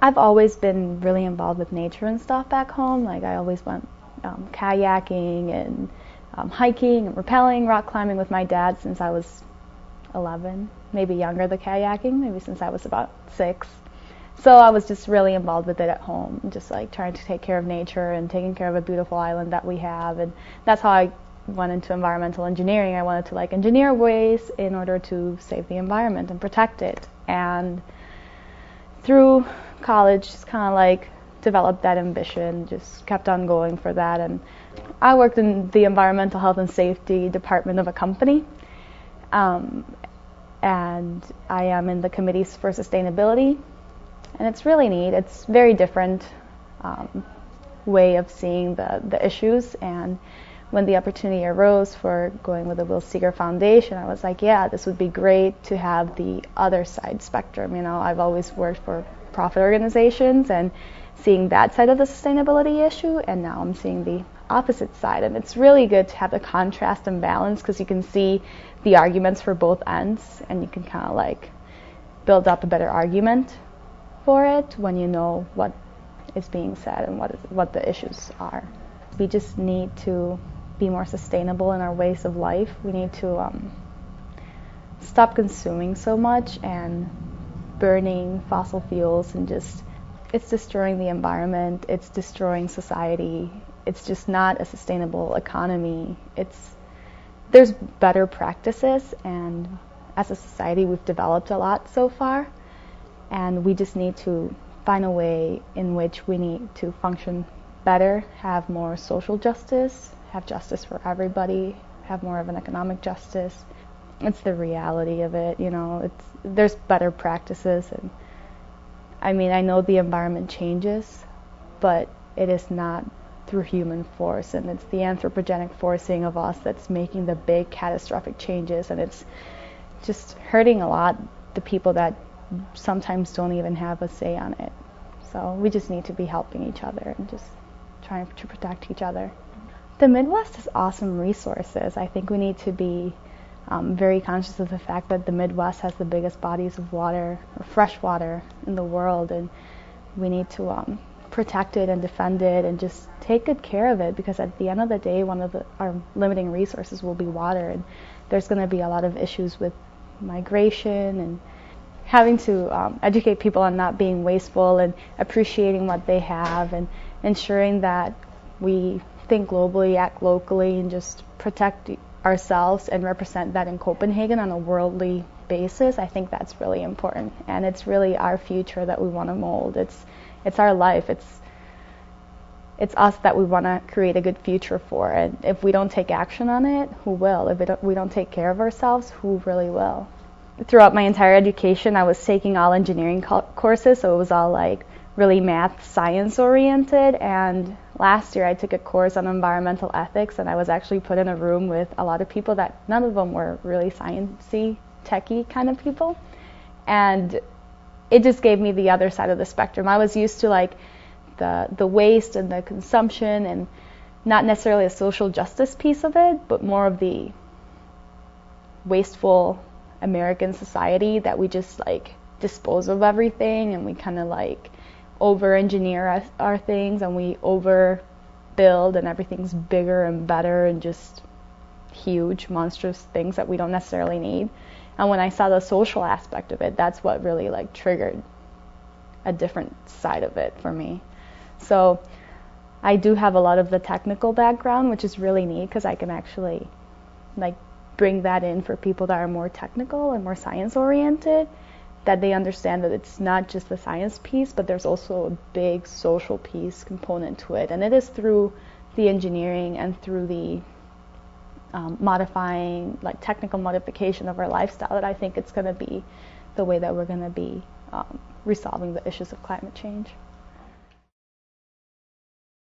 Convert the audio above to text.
I've always been really involved with nature and stuff back home. Like I always went kayaking and hiking and rappelling, rock climbing with my dad since I was 11, maybe younger, the kayaking, maybe since I was about 6. So I was just really involved with it at home, just like trying to take care of nature and taking care of a beautiful island that we have. And that's how I went into environmental engineering. I wanted to like engineer ways in order to save the environment and protect it. And through college, just kind of like developed that ambition, just kept on going for that. And I worked in the environmental health and safety department of a company. And I am in the committees for sustainability. And it's really neat. It's very different way of seeing the issues. And when the opportunity arose for going with the Will Steger Foundation, I was like, yeah, this would be great to have the other side spectrum. You know, I've always worked for profit organizations and seeing that side of the sustainability issue, and now I'm seeing the opposite side. And it's really good to have the contrast and balance because you can see the arguments for both ends, and you can kind of like build up a better argument for it when you know what is being said and what the issues are. We just need to be more sustainable in our ways of life. We need to stop consuming so much and burning fossil fuels, and just it's destroying the environment, it's destroying society. It's just not a sustainable economy. There's better practices, and as a society we've developed a lot so far. And we just need to find a way in which we need to function better, have more social justice, have justice for everybody, have more of an economic justice. It's the reality of it, you know. There's better practices, and I mean, I know the environment changes, but it is not through human force, and it's the anthropogenic forcing of us that's making the big catastrophic changes, and it's just hurting a lot the people that sometimes don't even have a say on it. So we just need to be helping each other and just trying to protect each other. The Midwest has awesome resources. I think we need to be very conscious of the fact that the Midwest has the biggest bodies of water, or fresh water, in the world, and we need to protect it and defend it and just take good care of it, because at the end of the day, one of our limiting resources will be water, and there's going to be a lot of issues with migration and having to educate people on not being wasteful and appreciating what they have, and ensuring that we think globally, act locally, and just protect ourselves and represent that in Copenhagen on a worldly basis. I think that's really important, and it's really our future that we want to mold. It's our life. It's us that we want to create a good future for. And if we don't take action on it, who will? If we don't take care of ourselves, who really will? Throughout my entire education, I was taking all engineering courses, so it was all like really math, science oriented. And last year I took a course on environmental ethics, and I was actually put in a room with a lot of people that none of them were really sciencey, techie kind of people. And it just gave me the other side of the spectrum. I was used to like the waste and the consumption, and not necessarily a social justice piece of it, but more of the wasteful American society that we just like dispose of everything, and we kind of like over-engineer our things, and we overbuild, and everything's bigger and better and just huge, monstrous things that we don't necessarily need. And when I saw the social aspect of it, that's what really like triggered a different side of it for me. So I do have a lot of the technical background, which is really neat because I can actually like bring that in for people that are more technical and more science oriented, that they understand that it's not just the science piece, but there's also a big social piece component to it. And it is through the engineering and through the modifying, like technical modification of our lifestyle, that I think it's going to be the way that we're going to be resolving the issues of climate change.